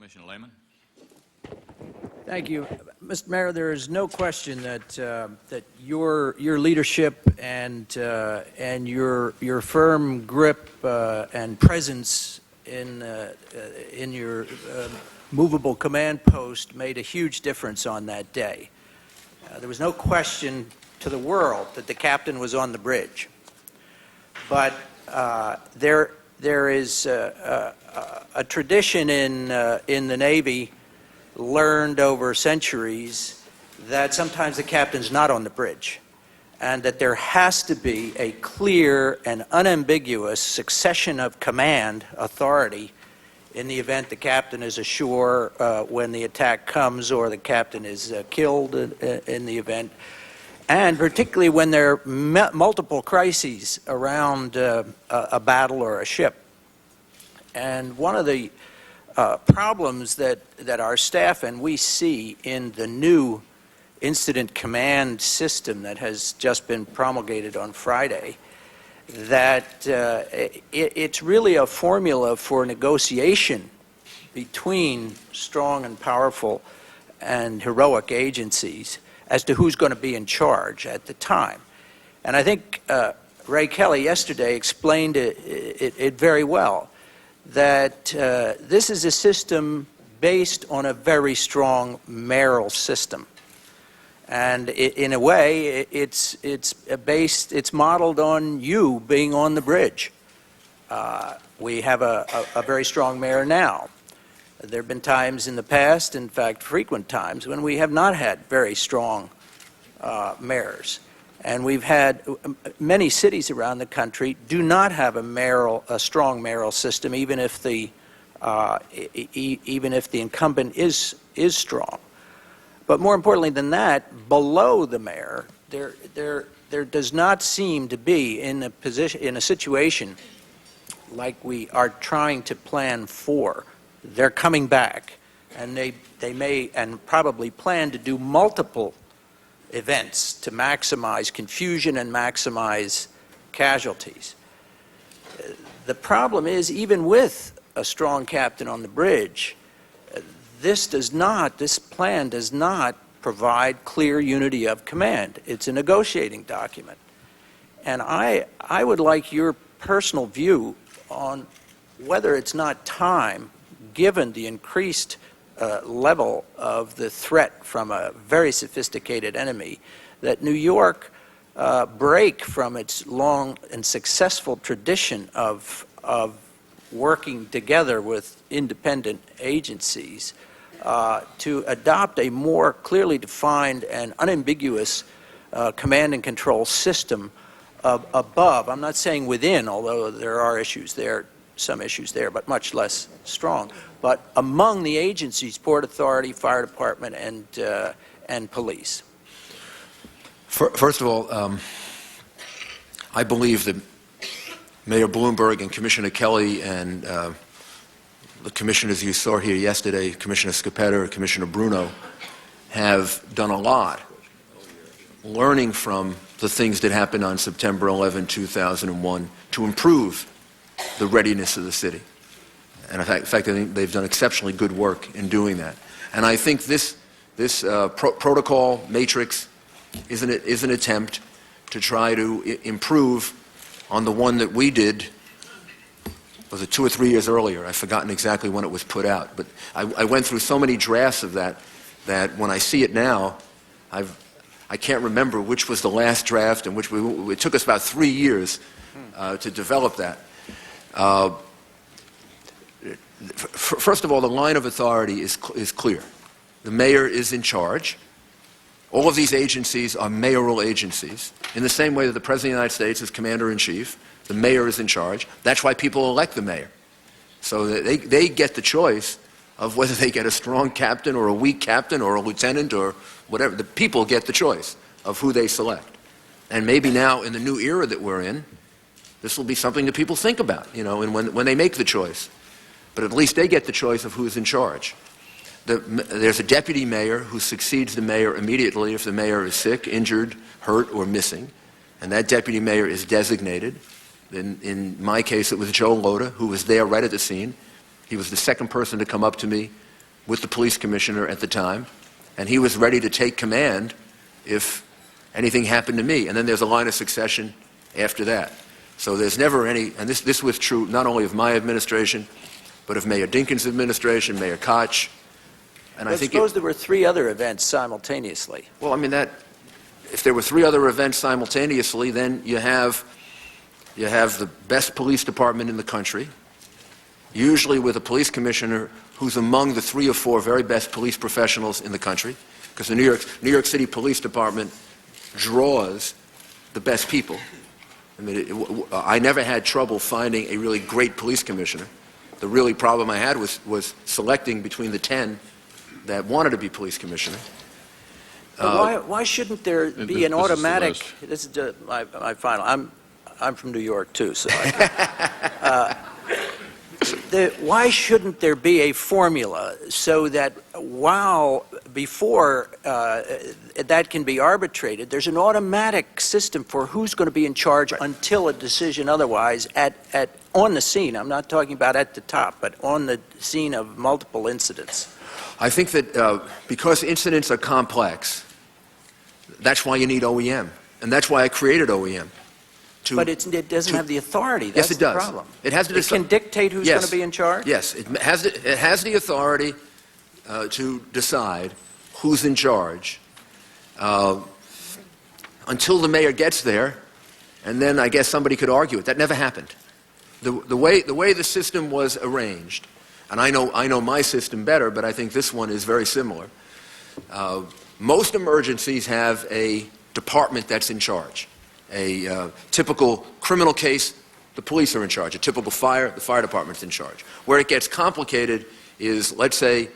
Commissioner Lehman. Thank you. Mr. Mayor, there is no question that that your leadership and your firm grip and presence in your movable command post made a huge difference on that day. There was no question to the world that the captain was on the bridge. But there is a tradition in the Navy learned over centuries that sometimes the captain's not on the bridge, and that there has to be a clear and unambiguous succession of command authority in the event the captain is ashore when the attack comes, or the captain is killed in the event, and particularly when there are multiple crises around a battle or a ship. And one of the problems that our staff and we see in the new incident command system that has just been promulgated on Friday, that it's really a formula for negotiation between strong and powerful and heroic agencies as to who's going to be in charge at the time. And I think Ray Kelly yesterday explained it very well, that this is a system based on a very strong mayoral system. And in a way, it's modeled on you being on the bridge. We have a very strong mayor now. There have been times in the past, in fact, frequent times, when we have not had very strong mayors. And we've had many cities around the country do not have a strong mayoral system, even if the incumbent is strong. But more importantly than that, below the mayor, there does not seem to be in a situation like we are trying to plan for. They're coming back, and they may and probably plan to do multiple events to maximize confusion and maximize casualties. The problem is, even with a strong captain on the bridge, this plan does not provide clear unity of command. It's a negotiating document. And I would like your personal view on whether it's not time, given the increased level of the threat from a very sophisticated enemy, that New York break from its long and successful tradition of working together with independent agencies to adopt a more clearly defined and unambiguous command and control system above. I'm not saying within, although there are issues there, some issues there, but much less strong. But among the agencies, Port Authority, Fire Department, and police. First of all, I believe that Mayor Bloomberg and Commissioner Kelly and the commissioners you saw here yesterday, Commissioner Scopetter, Commissioner Bruno, have done a lot learning from the things that happened on September 11, 2001 to improve the readiness of the city. And in fact, I think they've done exceptionally good work in doing that. And I think this protocol matrix is an attempt to try to improve on the one that we did. Was it 2 or 3 years earlier? I've forgotten exactly when it was put out. But I went through so many drafts of that when I see it now, I can't remember which was the last draft and which it took us about 3 years to develop that. First of all, the line of authority is clear. The mayor is in charge. All of these agencies are mayoral agencies. In the same way that the President of the United States is commander-in-chief, the mayor is in charge. That's why people elect the mayor. So they get the choice of whether they get a strong captain or a weak captain or a lieutenant or whatever. The people get the choice of who they select. And maybe now, in the new era that we're in, this will be something that people think about, and when they make the choice. But at least they get the choice of who's in charge. There's a deputy mayor who succeeds the mayor immediately if the mayor is sick, injured, hurt, or missing. And that deputy mayor is designated. In my case, it was Joe Lota, who was there right at the scene. He was the second person to come up to me with the police commissioner at the time, and he was ready to take command if anything happened to me. And then there's a line of succession after that. So there's never any, and this was true not only of my administration, but of Mayor Dinkins' administration, Mayor Koch. And I think suppose there were 3 other events simultaneously. well, I mean, if there were 3 other events simultaneously, then you have the best police department in the country, usually with a police commissioner who's among the 3 or 4 very best police professionals in the country, because the New York City Police Department draws the best people. I mean, I never had trouble finding a really great police commissioner. The really problem I had was selecting between the 10 that wanted to be police commissioner. Why shouldn't there be an automatic? This is my final. I'm from New York too, so. Why shouldn't there be a formula so that before that can be arbitrated, there's an automatic system for who's going to be in charge until a decision otherwise on the scene. I'm not talking about at the top, but on the scene of multiple incidents. I think that because incidents are complex, that's why you need OEM, and that's why I created OEM. But it doesn't have the authority. That's yes, it does. The problem. It has to. It can dictate who's going to be in charge. Yes, it has the authority to decide who's in charge until the mayor gets there, and then I guess somebody could argue it. That never happened. The way the system was arranged, and I know my system better, but I think this one is very similar. Most emergencies have a department that's in charge. A typical criminal case, the police are in charge. A typical fire, the fire department's in charge. Where it gets complicated is, let's say,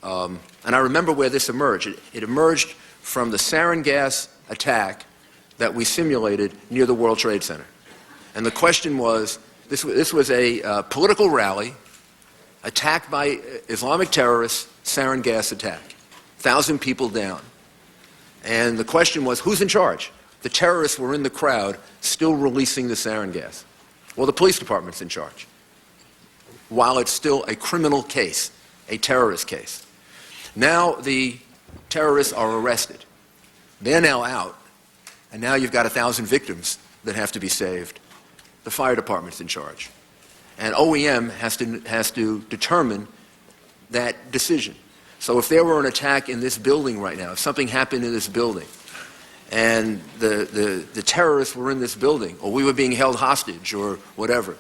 and I remember where this emerged. It emerged from the sarin gas attack that we simulated near the World Trade Center. And the question was, this was a political rally attacked by Islamic terrorists, sarin gas attack. 1,000 people down. And the question was, who's in charge? The terrorists were in the crowd, still releasing the sarin gas. Well, the police department's in charge, while it's still a criminal case, a terrorist case. Now the terrorists are arrested. They're now out, and now you've got 1,000 victims that have to be saved. The fire department's in charge. And OEM has to determine that decision. So if there were an attack in this building right now, if something happened in this building, and the terrorists were in this building, or we were being held hostage, or whatever,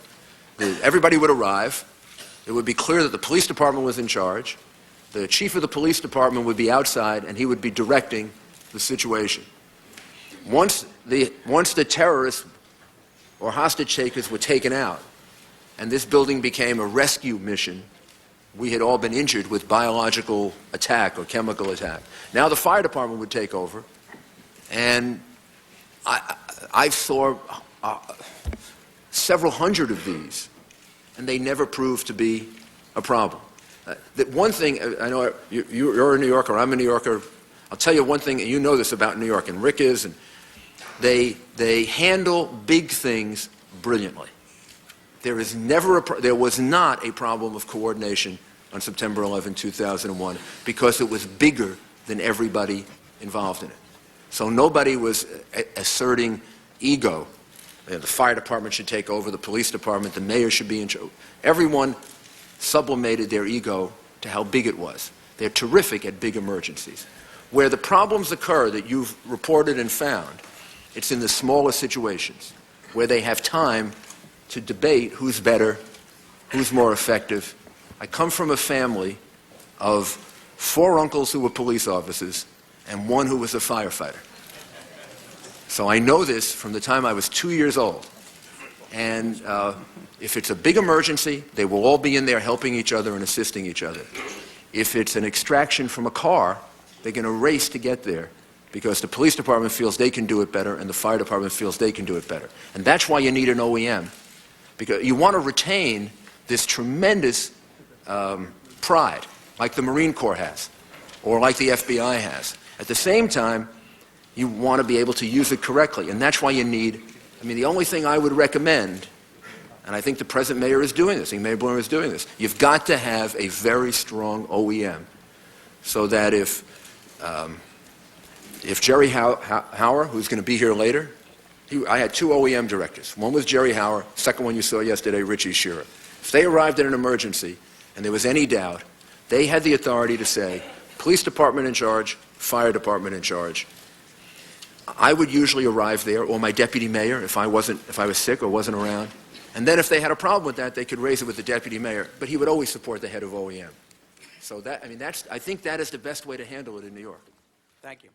everybody would arrive. It would be clear that the police department was in charge. The chief of the police department would be outside, and he would be directing the situation. Once the terrorists or hostage takers were taken out, and this building became a rescue mission, we had all been injured with biological attack or chemical attack. Now the fire department would take over. And I saw several hundred of these, and they never proved to be a problem. One thing, I know you're a New Yorker, I'm a New Yorker. I'll tell you one thing, and you know this about New York, and Rick is, and they handle big things brilliantly. There was not a problem of coordination on September 11, 2001, because it was bigger than everybody involved in it. So nobody was asserting ego. The fire department should take over, the police department, the mayor should be in charge. Everyone sublimated their ego to how big it was. They're terrific at big emergencies. Where the problems occur that you've reported and found, it's in the smaller situations, where they have time to debate who's better, who's more effective. I come from a family of 4 uncles who were police officers, and 1 who was a firefighter. So I know this from the time I was 2 years old. And if it's a big emergency, they will all be in there helping each other and assisting each other. If it's an extraction from a car, they're going to race to get there because the police department feels they can do it better and the fire department feels they can do it better. And that's why you need an OEM, because you want to retain this tremendous pride, like the Marine Corps has, or like the FBI has. At the same time, you want to be able to use it correctly, and that's why you need, the only thing I would recommend, and I think the present mayor is doing this, I think Mayor Bloomberg is doing this, you've got to have a very strong OEM so that if Jerry Hauer, who's going to be here later, I had two OEM directors. One was Jerry Hauer, second one you saw yesterday, Richie Shearer. If they arrived at an emergency and there was any doubt, they had the authority to say, police department in charge, fire department in charge. I would usually arrive there, or my deputy mayor, if I was sick or wasn't around. And then if they had a problem with that, they could raise it with the deputy mayor, but he would always support the head of OEM. So I think that is the best way to handle it in New York. Thank you.